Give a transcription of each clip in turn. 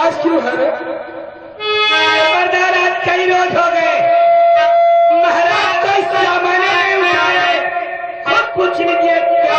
उदास क्यों है? खबरदार, आज कई रोज हो गए महाराज को इस जमाने में उठाए, खुद पूछ लीजिए क्या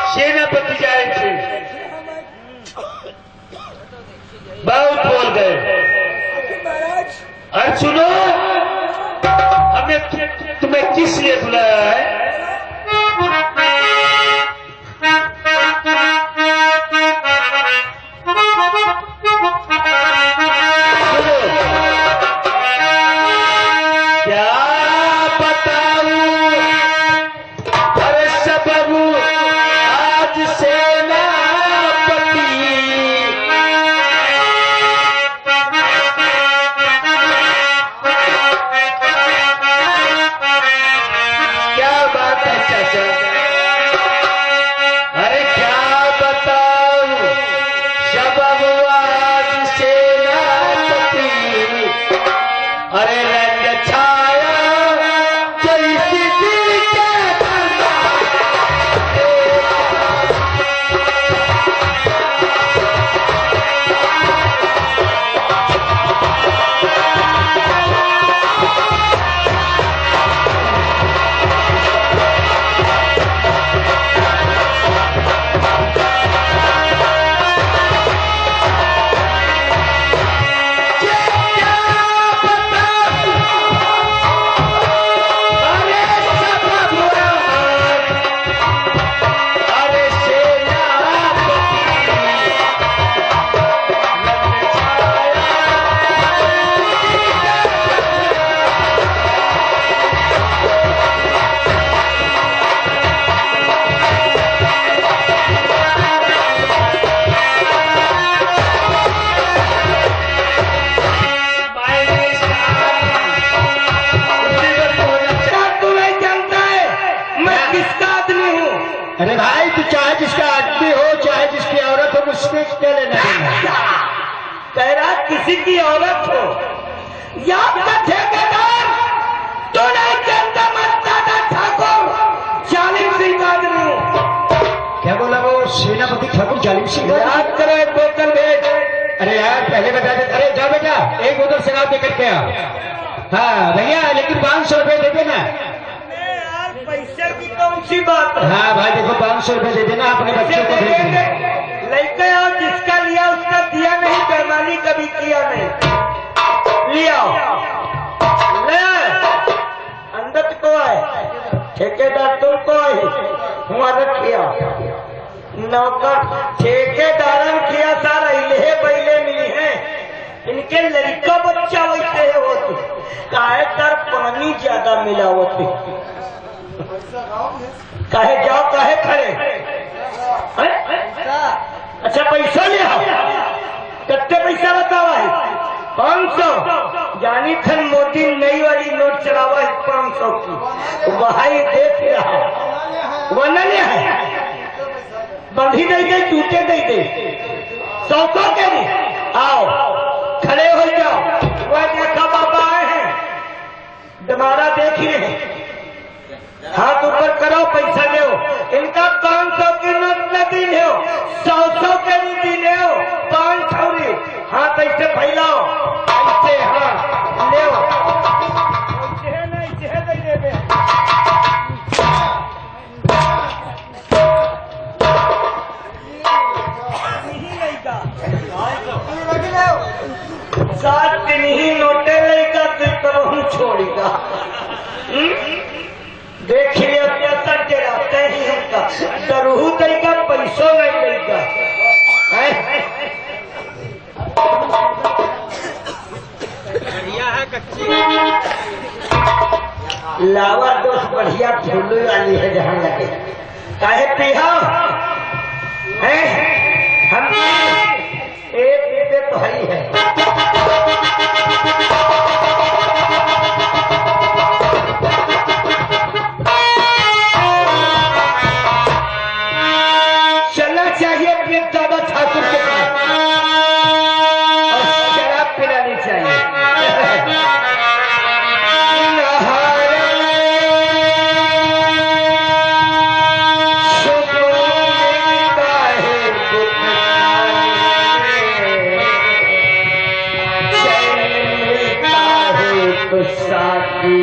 सेनापति जाए थे, बहुत बोल गए। और सुनो, हमें तुम्हें किस लिए बुलाया है? किसी की औरत हो या ठेकेदार, तो नहीं जानता मर्दाना ठाकुर जालिम सिंह आदमी हो। क्या बोला वो? सेनापति ठाकुर जालिम सिंह? याद करो, एक बोतल भेज। अरे यार पहले बता दे। अरे जा बेटा, एक बोतल शराब दे करके आ। हाँ भैया, लेकिन 500 रुपए दे देना। यार पैसे की कौन सी बात है? हाँ भाई देखो, 500 रुपए दे देना, अपने बच्चों को भेज देना। लेके आओ, जिसका लिया उसका दिया नहीं, बेईमानी कभी किया नहीं। लिया ले नौकर ठेकेदारन किया सारा इले बैले मिली है इनके लड़का बच्चा वैसे होते काहे तर पानी ज्यादा मिला होते काहे जाओ काहे खड़े अच्छा पैसा ले आओ कितने पैसा बतावा है 500 यानी खन मोदी नई वाली नोट चलावा है 500 की वही देख रहा वरना है बंधी दे दे टूटे दे दे 100 के नहीं आओ खड़े हो जाओ वह देखा बाबा आए हैं दमारा देख रहे हैं हाथ ऊपर करो पैसा ले इनका 500 की नोट न दिले हो 100 के नहीं दिले हो 500 हाथ ऐसे फैलाओ ऐसे हाँ ले सात दिन ही नोटे लेगा तो हम छोड़ेगा देखिए अत्याचार के रास्ते ही हमका दरहू देगा पैसों नहीं लेगा लावा दोस्त बढ़िया फूलू वाली है जहाँ लगे काहे पिहा है हम एक पीते तो ही है चलना चाहिए अपने दादा ठाकुर के पास और शराब पिलानी चाहिए तो साथी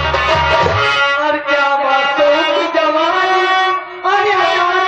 और क्या बातों की जवानी और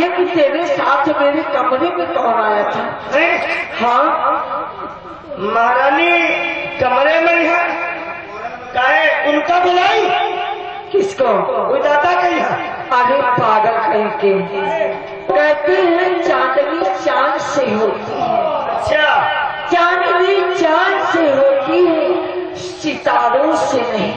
है कि तेरे साथ मेरे कमरे में कौन आया था? हाँ, महारानी कमरे में है, काहे उनका बुलाई? किसको? वो दादा कही है। अरे पागल कहीं के, कहते हैं चांदनी चांद से होती है। अच्छा, चांदनी चांद से होती है, सितारों से नहीं।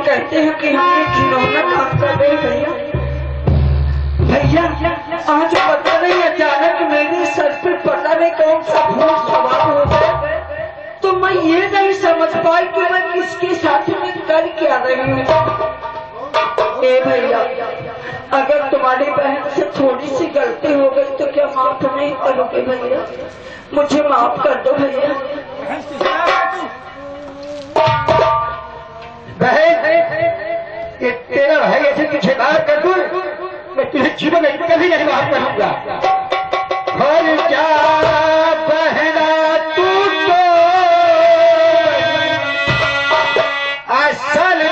कहते हैं कि हम ये घिनौना काम कर रहे भैया। भैया आज पता नहीं अचानक मेरे सर पे पता नहीं कौन सा भूत सवार हो गया, तो मैं ये नहीं समझ पाई कि मैं किसके साथ में कर क्या रही हूँ। ए भैया, अगर तुम्हारी बहन से थोड़ी सी गलती हो गई तो क्या माफ नहीं करोगे भैया? मुझे माफ कर दो भैया। बहन कि तेरा भाई ऐसे तुझे मार कर दूं, मैं तुझे जीवन में कभी नहीं माफ करूंगा। और क्या बहना तू तो असल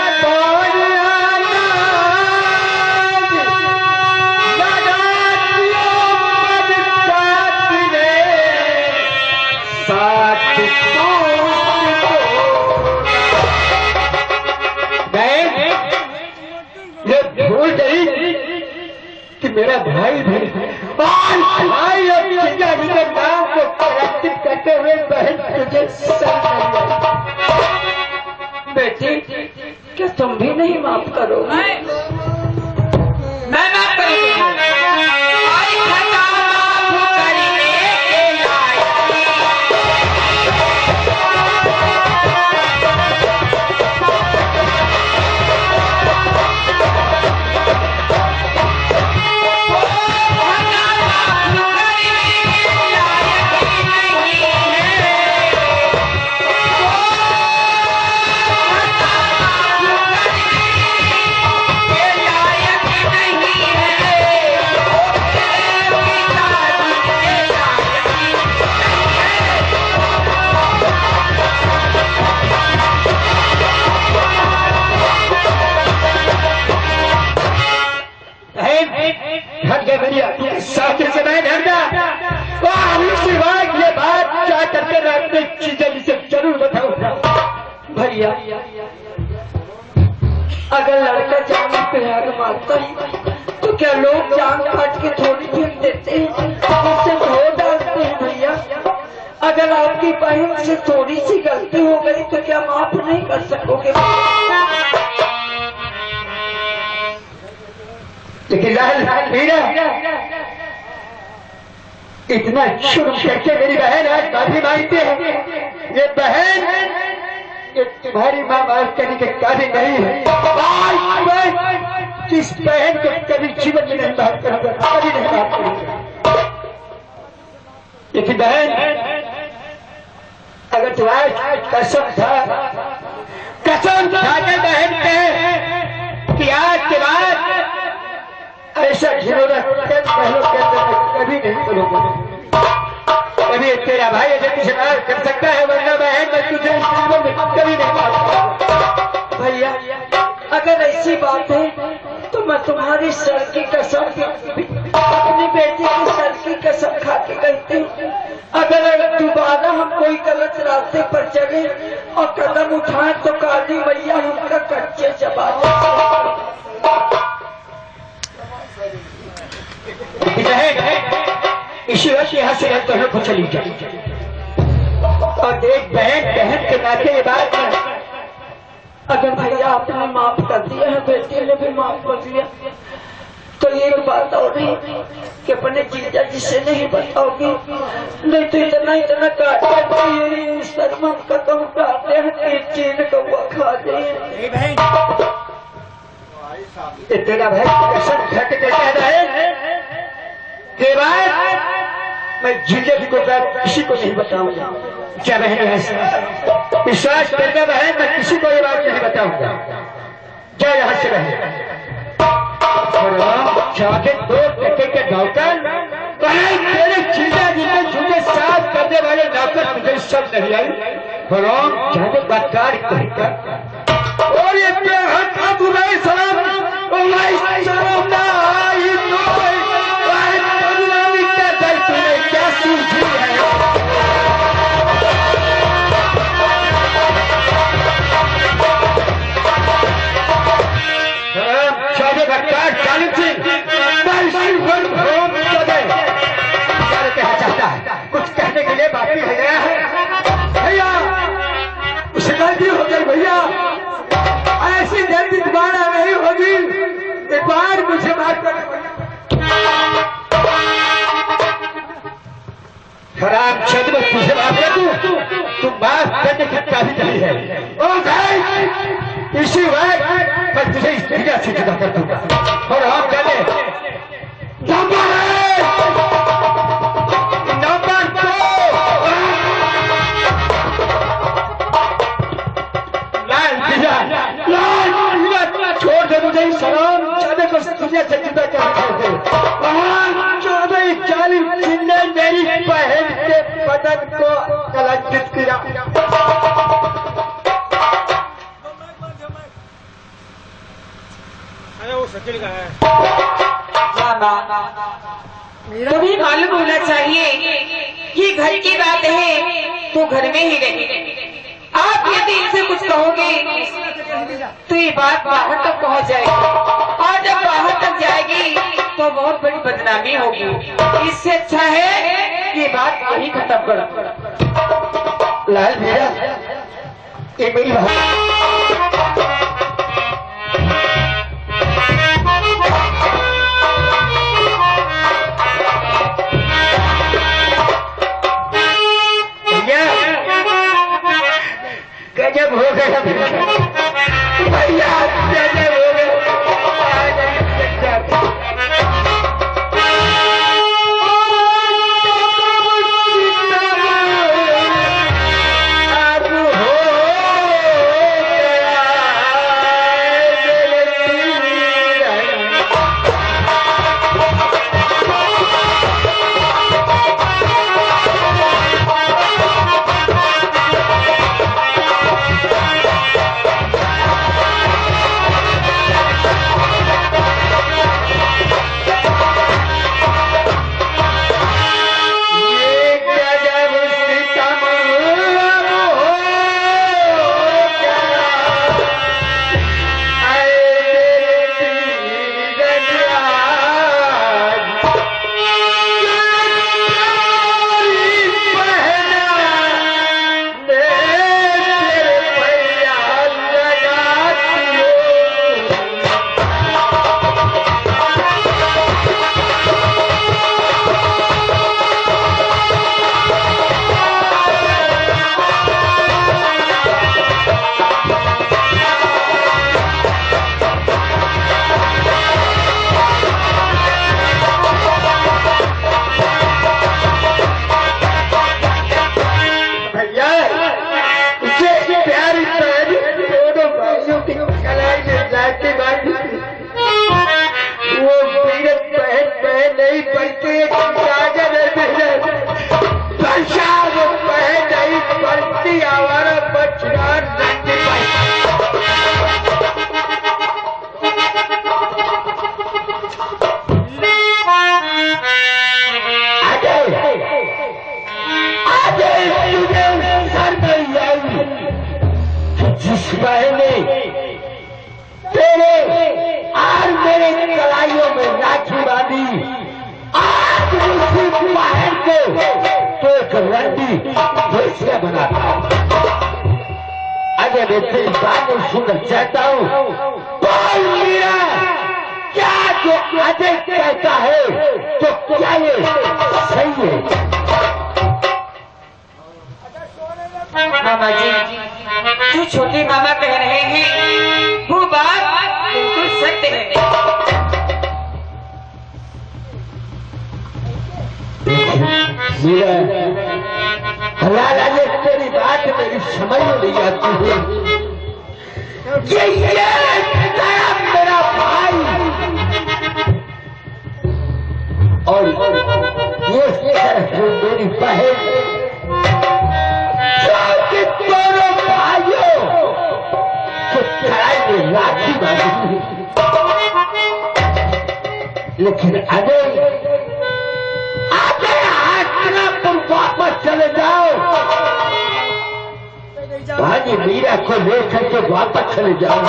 मेरा भाई भाई और चिंता के नाम को प्रदर्शित करते हुए बहन तुझे बेटी, क्या तुम भी नहीं माफ करोगे? मैं माफ करूंगी। साथी से मैं डरता सिवाय ये बात क्या करके रखने चीजें जिसे जरूर बताऊंगा। भैया, अगर लड़का जान पे आग मारता है तो क्या लोग जान काट के थोड़ी फेंक देते हैं, उससे धो डालते हैं? भैया, अगर आपकी बहन से थोड़ी सी गलती हो गई तो क्या माफ नहीं कर सकोगे? लेकिन लाल मीरा इतना शुरू करके मेरी बहन आज माफी मांगती है। ये बहन ये तुम्हारी माँ माफ करने के काबिल नहीं है। जिस बहन को कभी जीवन में नहीं माफ करूंगा, कभी नहीं माफ करूंगा। लेकिन बहन, अगर तुम्हारी कसम था, कसम खाकर बहन कहे कि आज के बाद ऐसा घिनौना कभी नहीं करूंगा। कभी तेरा भाई अगर तुझे माफ कर सकता है, वरना बहन मैं तुझे जीवन में कभी नहीं माफ करूंगा। भैया, अगर ऐसी बात है तो मैं तुम्हारी सर की कसम, अपनी बेटी की सर की कसम खा के कहती हूँ, अगर दोबारा हम कोई गलत रास्ते पर चले और कदम उठाए तो काली मैया हमका कच्चे चबा दें। इसी वक्त यहाँ से दोनों को चली जाए और देख बहन बहन के नाते ये बात है। अगर भैया आपने माफ कर दिया है, बेटी ने भी माफ कर दिया, तो ये बात और नहीं कि अपने जीजा जी से नहीं बताओगी, नहीं तो इतना इतना काटे शर्मन का कहूँ काटे हैं चीन कौआ खा दे। तेरा भाई कसम खा के कहता है कि बात मैं जिंदगी को किसी को नहीं बताऊंगा। क्या बहन ऐसा विश्वास करना बहन, मैं किसी को ये बात नहीं बताऊंगा। क्या यहाँ से बहन चाहते दो टके के नौकर तेरे चिंता जितने झूठे साफ करने वाले नौकर तुझे सब नहीं आई चाहते बदकार कहकर और ये बुराई सलाम क्या सूझी है। कहना चाहता है, कुछ कहने के लिए बाकी है भैया, उसे गलती हो गई भैया, ऐसी जल्दी दोबारा नहीं होगी, एक बार मुझे माफ कर। खराब छद में तुझे माफ कर दूं, तू माफ करने की काबिल नहीं है। ओ भाई, इसी वक्त मैं तुझे इस दुनिया से जुदा कर दूंगा और हम चले नंबर 2 छोड़ दे दुनिया से जुदा कर दे। वहाँ 14-40 जिन्ने मेरी बहन के बदन को कलंकित किया। वो शकील का है। तुम्हें मालूम होना चाहिए कि घर की बात है तो घर में ही रहे। आप यदि इनसे कुछ कहोगे तो ये बात बाहर तक पहुंच जाएगी और जब बाहर तक जाएगी तो बहुत बड़ी बदनामी होगी। इससे अच्छा है ये बात वही खत्म करो। लाल भैया ये मेरी गजब हो गया भैया, गजब हो गया। सुनना चाहता हूँ क्या जो अजय कहता है तो क्या ये सही है? मामा जी जो छोटे मामा कह रहे हैं वो बात बिल्कुल सत्य है। तेरी बात मेरी समझ में नहीं आती है। ये मेरा भाई और ये मेरी बहन दोनों भाइयों को लड़ाई में लाठी मारी, लेकिन अजय तुम वापस चले जाओ। भाजी मीरा को लेकर के वापस चले जाओ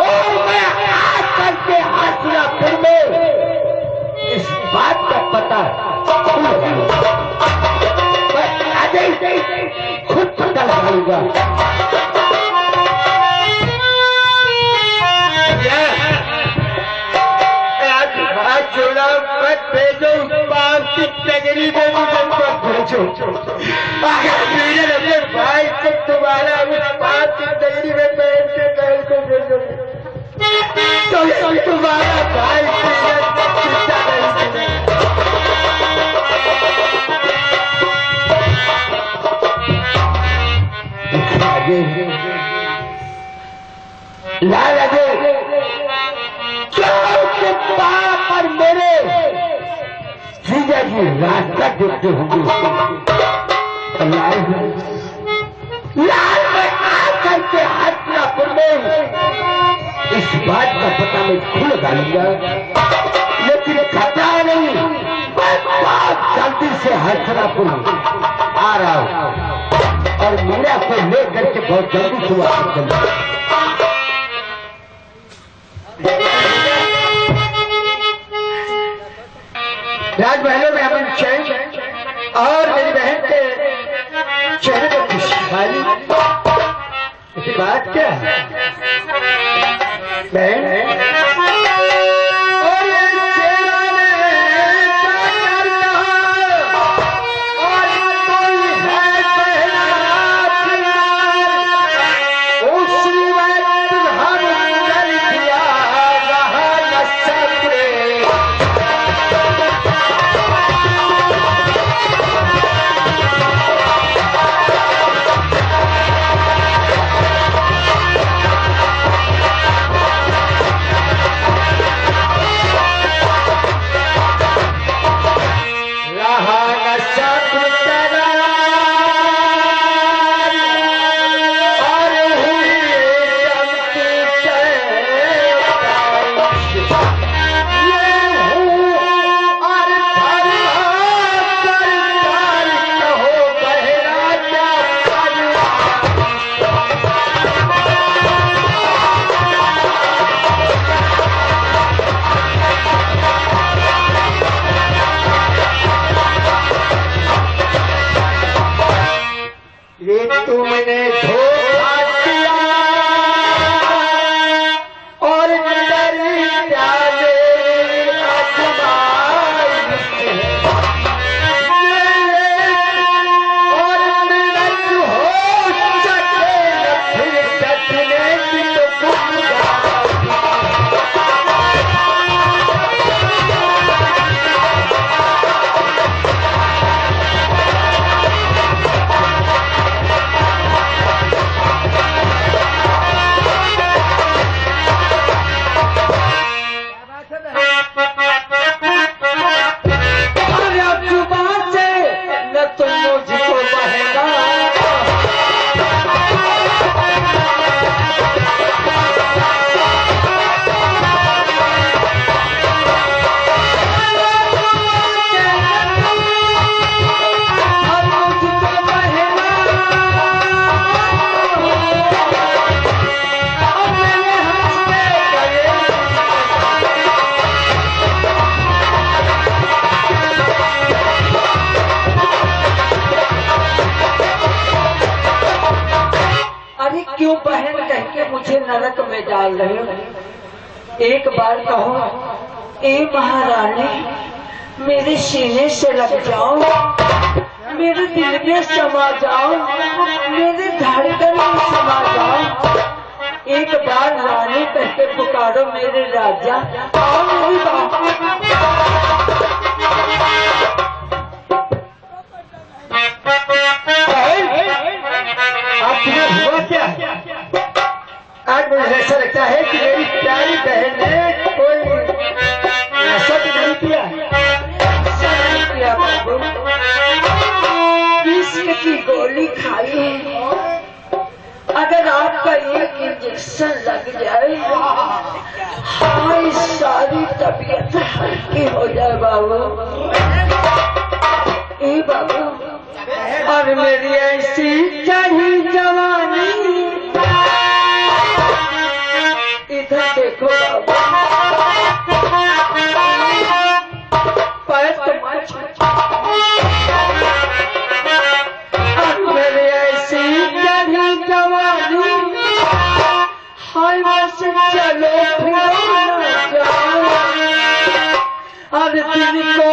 और मैं आज करके हासिलापुर में इस बात का पता मैं अजय से खुद पता लगाऊंगा। मत भेजो नगरी में मत भेजो। अगर मेरे अपने भाई को तुम्हारा उस बात की नगरी में बैठ के बैल को भेजो तो तुम्हारा भाई चिंता नहीं लाल अजय बाप और मेरे जीजा जी रास्ता देखते होंगे लाल में आकर के हस्तिनापुर में इस बात का पता मैं खुद डालूंगा, लेकिन खतरा नहीं, मैं बहुत जल्दी से हस्तिनापुर आ रहा हूँ और मीरा को लेकर के बहुत जल्दी से वापस करूंगा। राजमहलों में अमन चैन और मेरी बहन के चेहरे पर खुशहाली, इसकी बात क्या है बहन? और ये चेहरा ने क्या कहा और कोई है पहला उसी वक्त हम कर दिया रहा न सपने। तुमने धोखा दिया और और मिनट हो सके फिर सचने की तो क्यों बहन कह के मुझे नरक में डाल रहे हो? एक बार कहो, ए महारानी मेरे सीने से लग जाओ, मेरे दिल में समा जाओ, मेरे धड़कन में समा जाओ। एक बार रानी कह के पुकारो मेरे राजा, आओ मेरी बात। हुआ क्या? आज मुझे ऐसा लगता है कि मेरी प्यारी बहन ने कोई ऐसा तो नहीं किया, बाबू। विष की गोली खाई है, अगर आपका एक इंजेक्शन लग जाए हमारी सारी तबीयत हल्की हो जाए बाबू। ए बाबू, और मेरी ऐसी चढ़ी जवानी, इधर देखो पैर तो और मेरी ऐसी चढ़ी जवानी, हाय बस चलो फिर और दिन को